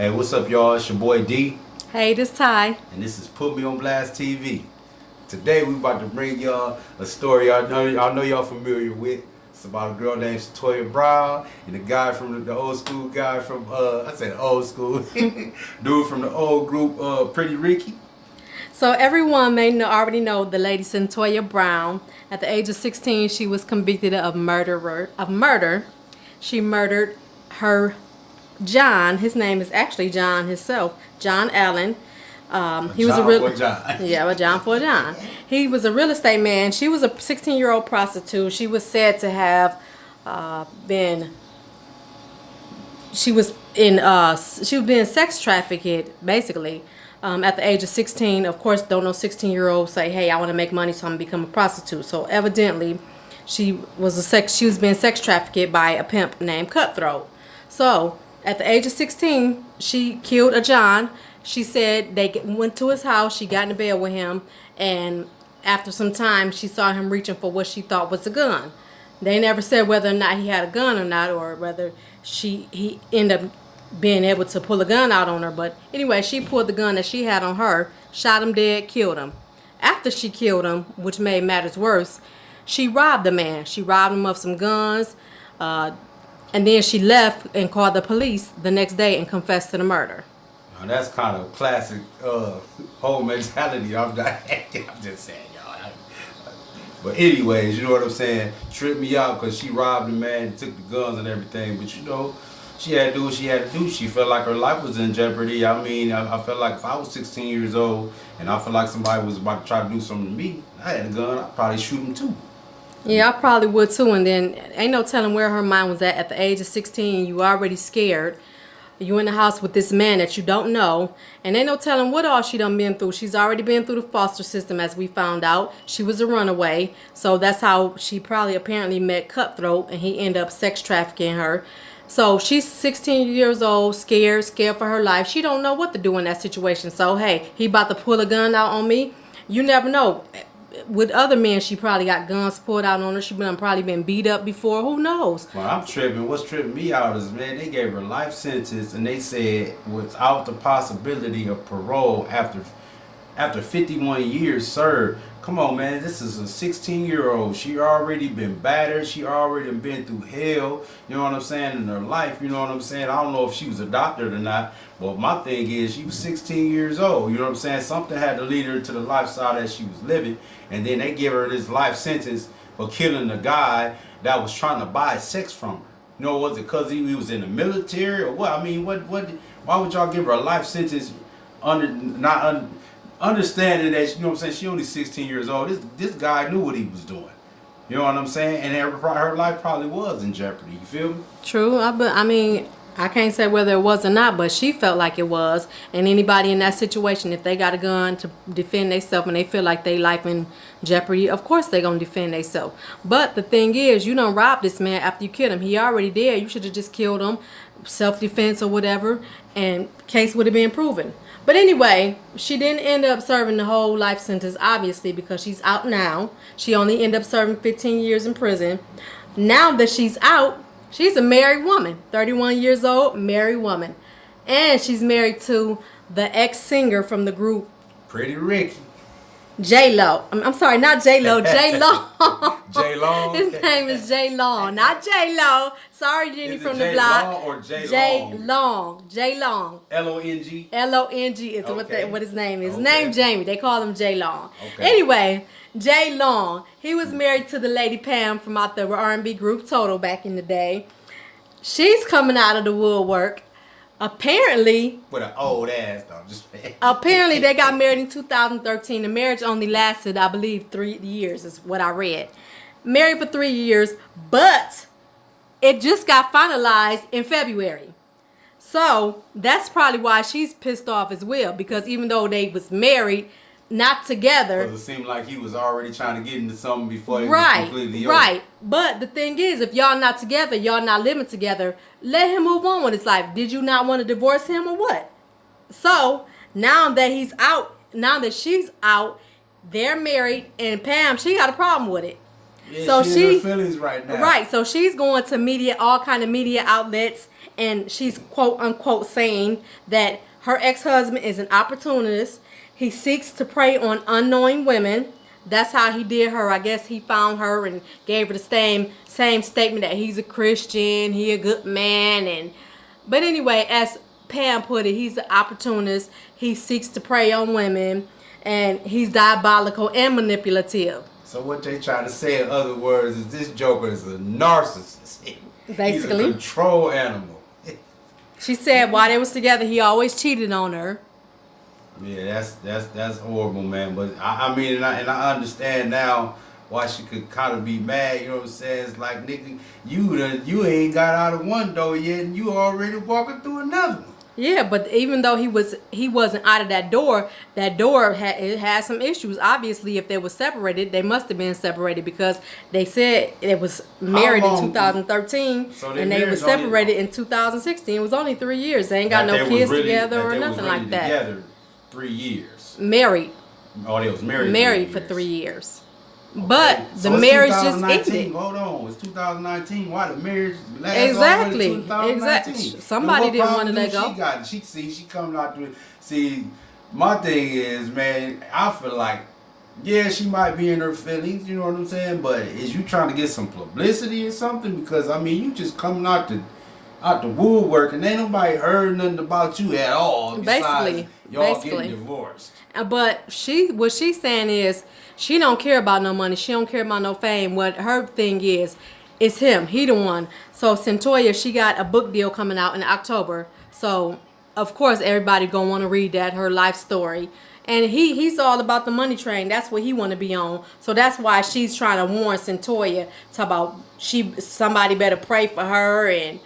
Hey, what's up, y'all? It's your boy D, Hey, this Ty. and this is Put Me on Blast TV. Today, we about to bring y'all a story I know y'all familiar with. It's about a girl named Cyntoia Brown and a guy from the old school guy from I said old school dude from the old group Pretty Ricky. So everyone already know the lady Cyntoia Brown. At the age of 16, she was convicted of murder. She murdered her John. His name is actually John himself, John Allen. He was a real John for John. He was a real estate man. She was a 16-year-old prostitute. She was said to have she was being sex trafficked basically at the age of 16. Of course, don't no 16-year-old say, "Hey, I want to make money, so I'm gonna become a prostitute." So evidently, she was being sex trafficked by a pimp named Cutthroat. So at the age of 16, she killed a John. She said they went to his house. She got in bed with him, and after some time, she saw him reaching for what she thought was a gun. They never said whether or not he had a gun or not, or whether he ended up being able to pull a gun out on her. But anyway, she pulled the gun that she had on her, shot him dead, killed him. After she killed him, which made matters worse, she robbed the man. She robbed him of some guns, and then she left and called the police the next day and confessed to the murder. Now, that's kind of classic whole mentality. I'm just saying, y'all. But anyways, you know what I'm saying? Tripped me out because she robbed the man and took the guns and everything. But you know, she had to do what she had to do. She felt like her life was in jeopardy. I mean, I felt like if I was 16 years old and I felt like somebody was about to try to do something to me, I had a gun, I'd probably shoot him too. Yeah, I probably would too. And then ain't no telling where her mind was at the age of 16. You already scared. You in the house with this man that you don't know, and ain't no telling what all she done been through. She's already been through the foster system, as we found out. She was a runaway, so that's how she probably apparently met Cutthroat, and he ended up sex trafficking her. So she's 16 years old, scared for her life. She don't know what to do in that situation. So hey, he about to pull a gun out on me. You never know. With other men, she probably got guns pulled out on her. She probably been beat up before. Who knows? Well, I'm tripping. What's tripping me out is, man, they gave her life sentence, and they said without the possibility of parole after 51 years served. Come on, man. This is a 16-year-old. She already been battered. She already been through hell. You know what I'm saying? In her life. You know what I'm saying? I don't know if she was adopted or not. But my thing is, she was 16 years old. You know what I'm saying? Something had to lead her to the lifestyle that she was living. And then they give her this life sentence for killing the guy that was trying to buy sex from her. You know, was it because he was in the military or what? I mean, why would y'all give her a life sentence understanding that, you know what I'm saying, she only 16 years old. This guy knew what he was doing. You know what I'm saying? And her life probably was in jeopardy. You feel me? True. I mean, I can't say whether it was or not, but she felt like it was. And anybody in that situation, if they got a gun to defend themselves and they feel like they life in jeopardy, of course they gonna defend themselves. But the thing is, you done robbed this man after you killed him. He already dead. You should have just killed him, self-defense or whatever, and case would have been proven. But anyway, she didn't end up serving the whole life sentence, obviously, because she's out now. She only ended up serving 15 years in prison. Now that she's out, she's a married woman, 31 years old, married woman. And she's married to the ex-singer from the group Pretty Ricky. J-Lo. I'm sorry, not J-Lo, J-Lo. J-Lo? His name is J-Long, not J-Lo. Sorry, Jenny from the block. J-Long or J-Long? J-Long. L-O-N-G? L-O-N-G is what his name is. His name Jamie. They call him J-Long. Okay. Anyway, J-Long. He was married to the lady Pam from out the R&B group Total back in the day. She's coming out of the woodwork. Apparently, with an old ass though. Apparently, they got married in 2013. The marriage only lasted, I believe, 3 years is what I read. Married for 3 years, but it just got finalized in February. So that's probably why she's pissed off as well, because even though they was married, not together. Because it seemed like he was already trying to get into something before he was completely over. Right. But the thing is, if y'all not together, y'all not living together, let him move on with his life. Did you not want to divorce him or what? So now that he's out, now that she's out, they're married, and Pam, she got a problem with it. Yeah, so she's in her feelings right now. Right. So she's going to media, all kind of media outlets, and she's quote unquote saying that her ex-husband is an opportunist. He seeks to prey on unknowing women. That's how he did her. I guess he found her and gave her the same statement that he's a Christian, he a good man, and but anyway, as Pam put it, he's an opportunist. He seeks to prey on women, and he's diabolical and manipulative. So what they try to say, in other words, is this Joker is a narcissist. Basically, he's a control animal. She said while they was together, he always cheated on her. Yeah, that's horrible, man. But I mean, and I understand now why she could kind of be mad. You know what I'm saying? It's like, nigga, you ain't got out of one door yet, and you already walking through another one. Yeah, but even though he wasn't out of that door had some issues. Obviously, if they were separated, they must have been separated because they said it was married in 2013, So and they were separated in 2016. It was only 3 years. They ain't got no kids together or nothing like that. Together 3 years. Married. Oh, they was married. Married for 3 years. Okay. But the marriage just ended. Hold on, it's 2019. Why the marriage last exactly? All 2019? Exactly. Somebody didn't want to let go. She got it. She coming out to it. See, my thing is, man, I feel like, yeah, she might be in her feelings. You know what I'm saying? But is you trying to get some publicity or something? Because I mean, you just coming out the woodwork, and ain't nobody heard nothing about you at all. Besides y'all getting divorced. But what she's saying is she don't care about no money. She don't care about no fame. What her thing is him. He the one. So Cyntoia, she got a book deal coming out in October. So of course everybody gonna want to read that, her life story. And he's all about the money train. That's what he want to be on. So that's why she's trying to warn Cyntoia about somebody better pray for her. And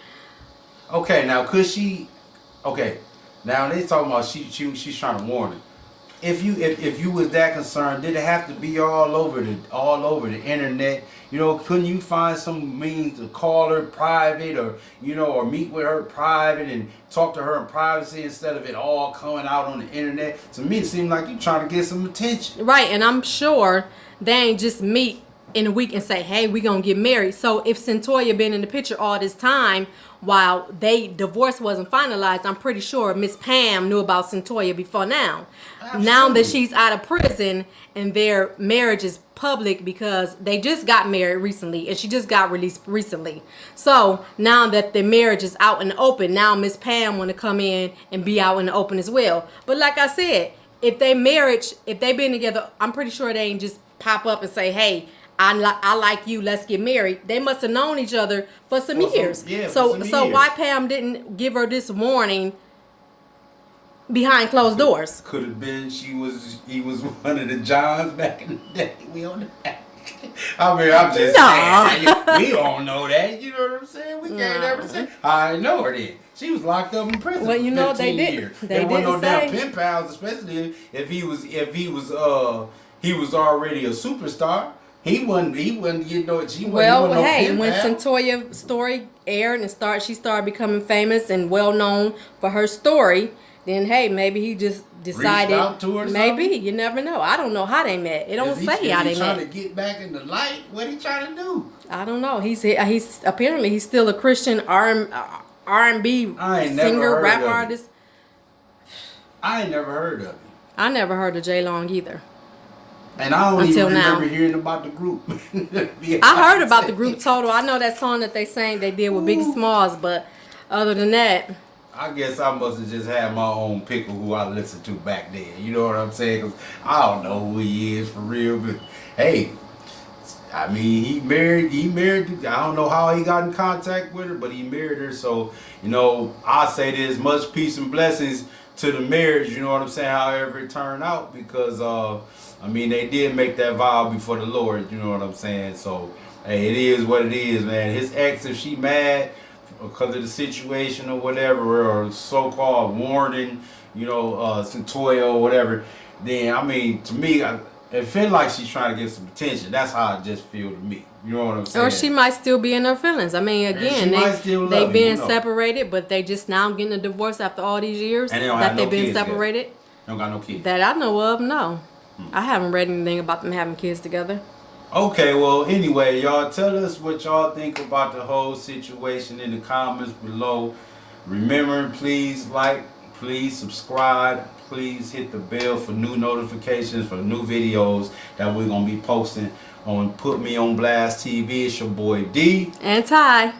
okay, now could she? Okay, now they talking about she's trying to warn her. If you was that concerned, did it have to be all over the internet? You know, couldn't you find some means to call her private, or or meet with her private and talk to her in privacy instead of it all coming out on the internet? To me, it seemed like you trying to get some attention. Right, and I'm sure they ain't just meet in a week and say, hey, we gonna get married. So if Cyntoia been in the picture all this time while divorce wasn't finalized, I'm pretty sure Miss Pam knew about Cyntoia before now. Absolutely. Now that she's out of prison and their marriage is public because they just got married recently and she just got released recently. So now that the marriage is out in the open, now Miss Pam want to come in and be out in the open as well. But like I said, if they been together, I'm pretty sure they ain't just pop up and say, hey, I like you, let's get married. They must have known each other for some years. So why Pam didn't give her this warning behind closed doors? Could have been he was one of the Johns back in the day. We don't know that. I mean, I'm just saying. We don't know that. You know what I'm saying? We can't ever say. I know her then. She was locked up in prison. Well, for 15 years. There wasn't no damn pen pals, especially if he was already a superstar. He wasn't getting no. When Cyntoia's story aired and she started becoming famous and well known for her story, then hey, maybe he just decided. Reached out to her. Maybe you never know. I don't know how they met. It don't say how they met. He's trying to get back in the light. What he trying to do? I don't know. He's apparently he's still a Christian R&B singer, rap artist. I ain't never heard of him. I never heard of J Long either. And I don't even remember hearing about the group. I heard about the group Total. I know that song that they did with Biggie Smalls, but other than that, I guess I must have just had my own pick of who I listened to back then. You know what I'm saying? Because I don't know who he is for real. But hey, I mean, he married. I don't know how he got in contact with her, but he married her. So I say there's much peace and blessings to the marriage. You know what I'm saying? However it turned out, because I mean, they did make that vow before the Lord, you know what I'm saying? So, hey, it is what it is, man. His ex, if she mad because of the situation or whatever, or so-called warning, Cyntoia or whatever, then, I mean, to me, it felt like she's trying to get some attention. That's how it just feel to me. You know what I'm saying? Or she might still be in her feelings. I mean, again, they've been separated, but they just now getting a divorce after all these years that they've been separated. Don't got no kids. That I know of, no. I haven't read anything about them having kids together. Okay, well, anyway, y'all tell us what y'all think about the whole situation in the comments below. Remember, please like, please subscribe, please hit the bell for new notifications for new videos that we're going to be posting on Put Me on Blast TV. It's your boy D. And Ty.